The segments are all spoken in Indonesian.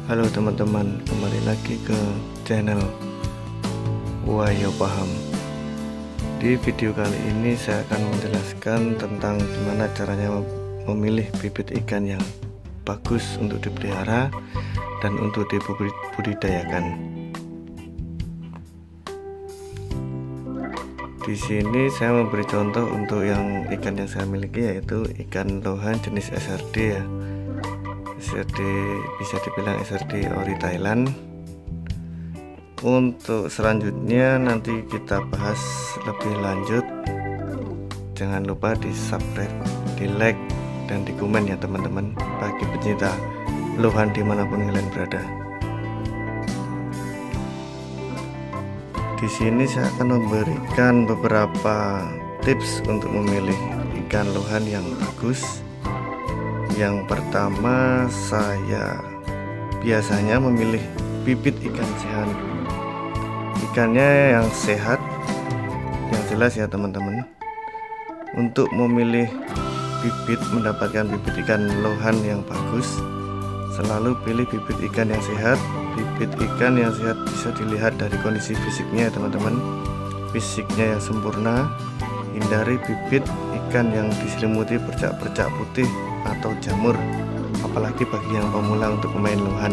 Halo teman-teman, kembali lagi ke channel Wayo Paham. Di video kali ini saya akan menjelaskan tentang gimana caranya memilih bibit ikan yang bagus untuk dipelihara dan untuk dibudidayakan. Di sini saya memberi contoh untuk yang ikan yang saya miliki, yaitu ikan lohan jenis SRD ya. SRD bisa dibilang SRD ori Thailand. Untuk selanjutnya nanti kita bahas lebih lanjut. Jangan lupa di subscribe, di like, dan di komen ya teman-teman, bagi pecinta lohan dimanapun kalian berada. Di sini saya akan memberikan beberapa tips untuk memilih ikan lohan yang bagus. Yang pertama, saya biasanya memilih bibit ikan sehat. Ikannya yang sehat, yang jelas ya teman-teman. Untuk memilih bibit, mendapatkan bibit ikan lohan yang bagus, selalu pilih bibit ikan yang sehat. Bibit ikan yang sehat bisa dilihat dari kondisi fisiknya ya teman-teman. Fisiknya yang sempurna. Hindari bibit ikan yang diselimuti bercak-bercak putih atau jamur, apalagi bagi yang pemula untuk pemain lohan.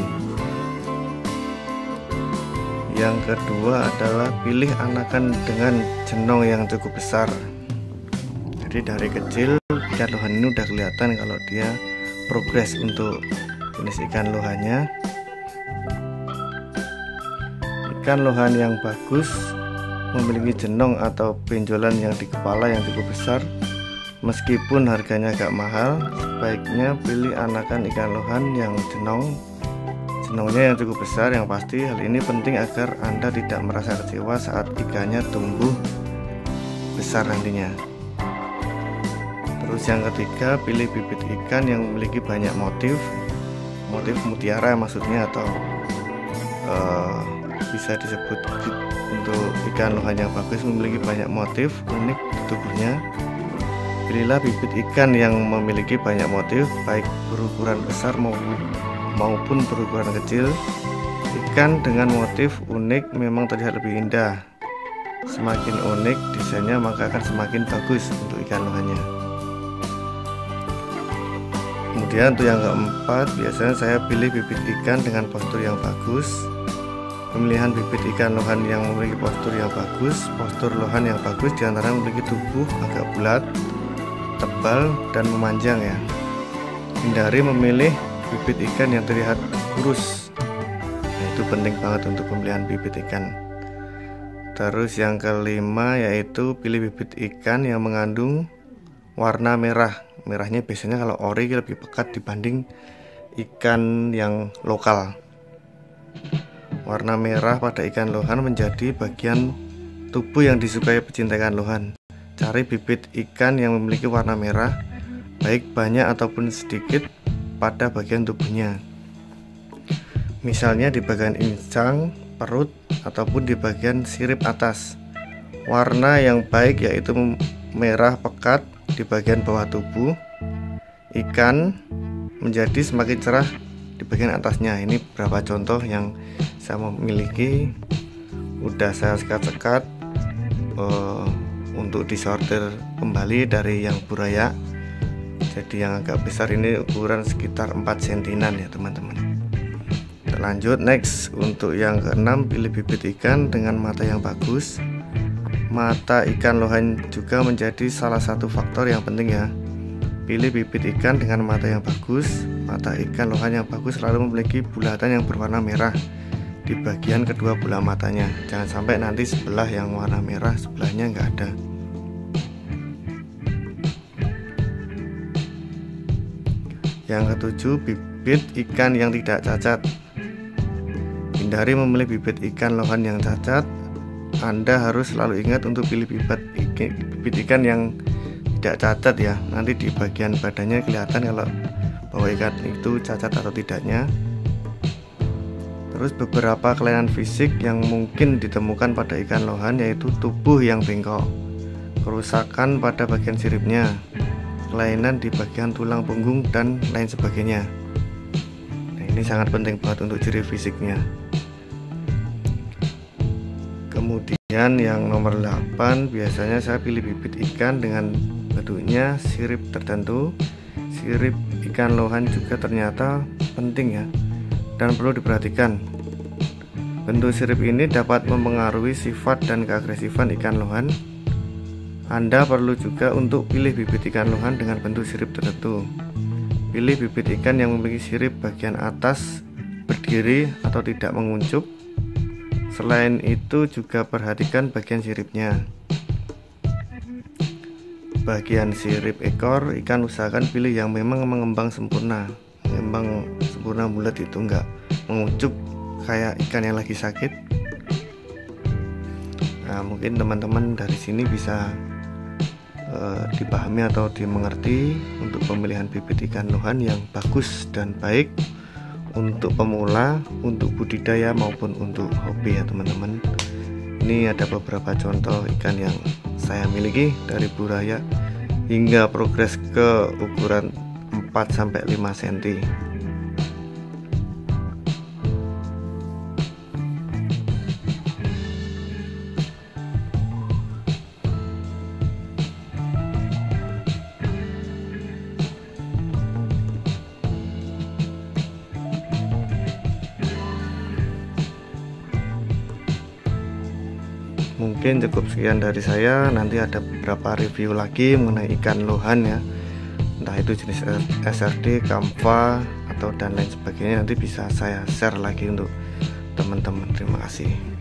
Yang kedua adalah pilih anakan dengan jenong yang cukup besar. Jadi dari kecil ikan lohan ini udah kelihatan kalau dia progres untuk jenis ikan lohannya. Ikan lohan yang bagus memiliki jenong atau benjolan yang di kepala yang cukup besar. Meskipun harganya agak mahal, sebaiknya pilih anakan ikan lohan yang jenongnya yang cukup besar. Yang pasti hal ini penting agar Anda tidak merasa kecewa saat ikannya tumbuh besar nantinya. Terus yang ketiga, pilih bibit ikan yang memiliki banyak motif mutiara maksudnya, atau bisa disebut untuk ikan lohan yang bagus memiliki banyak motif unik di tubuhnya. Pilihlah bibit ikan yang memiliki banyak motif, baik berukuran besar maupun berukuran kecil. Ikan dengan motif unik memang terlihat lebih indah. Semakin unik desainnya, maka akan semakin bagus untuk ikan lohannya. Kemudian untuk yang keempat, biasanya saya pilih bibit ikan dengan postur yang bagus. Pemilihan bibit ikan lohan yang memiliki postur yang bagus. Postur lohan yang bagus diantara memiliki tubuh agak bulat, tebal, dan memanjang ya. Hindari memilih bibit ikan yang terlihat kurus. Nah, itu penting banget untuk pemilihan bibit ikan. Terus yang kelima, yaitu pilih bibit ikan yang mengandung warna merah. Merahnya biasanya kalau ori lebih pekat dibanding ikan yang lokal. Warna merah pada ikan lohan menjadi bagian tubuh yang disukai pecinta ikan lohan. Cari bibit ikan yang memiliki warna merah, baik banyak ataupun sedikit pada bagian tubuhnya. Misalnya di bagian insang, perut, ataupun di bagian sirip atas. Warna yang baik yaitu merah pekat di bagian bawah tubuh. Ikan menjadi semakin cerah di bagian atasnya. Ini beberapa contoh yang saya memiliki. Udah saya sekat-sekat untuk disortir kembali dari yang buraya. Jadi yang agak besar ini ukuran sekitar 4 cm ya teman-teman. Kita lanjut next. Untuk yang keenam, pilih bibit ikan dengan mata yang bagus. Mata ikan lohan juga menjadi salah satu faktor yang penting ya. Pilih bibit ikan dengan mata yang bagus. Mata ikan lohan yang bagus selalu memiliki bulatan yang berwarna merah di bagian kedua bola matanya. Jangan sampai nanti sebelah yang warna merah, sebelahnya nggak ada. Yang ketujuh, bibit ikan yang tidak cacat. Hindari memilih bibit ikan lohan yang cacat. Anda harus selalu ingat untuk pilih bibit ikan yang tidak cacat ya. Nanti di bagian badannya kelihatan kalau bahwa ikan itu cacat atau tidaknya. Terus beberapa kelainan fisik yang mungkin ditemukan pada ikan lohan, yaitu tubuh yang bengkok, kerusakan pada bagian siripnya, kelainan di bagian tulang punggung, dan lain sebagainya. Nah, ini sangat penting banget untuk ciri fisiknya. Kemudian yang nomor 8, biasanya saya pilih bibit ikan dengan bentuknya sirip tertentu. Sirip ikan lohan juga ternyata penting ya, dan perlu diperhatikan. Bentuk sirip ini dapat mempengaruhi sifat dan keagresifan ikan lohan. Anda perlu juga untuk pilih bibit ikan lohan dengan bentuk sirip tertentu. Pilih bibit ikan yang memiliki sirip bagian atas berdiri atau tidak menguncup. Selain itu juga perhatikan bagian siripnya. Bagian sirip ekor ikan usahakan pilih yang memang mengembang sempurna. Mengembang sempurna bulat, itu enggak menguncup kayak ikan yang lagi sakit. Nah, mungkin teman-teman dari sini bisa dipahami atau dimengerti untuk pemilihan bibit ikan lohan yang bagus dan baik untuk pemula, untuk budidaya maupun untuk hobi ya teman-teman. Ini ada beberapa contoh ikan yang saya miliki dari buraya hingga progres ke ukuran 4-5 cm. Mungkin cukup sekian dari saya. Nanti ada beberapa review lagi mengenai ikan lohan ya, entah itu jenis SRD, Kamfa atau dan lain sebagainya. Nanti bisa saya share lagi untuk teman-teman. Terima kasih.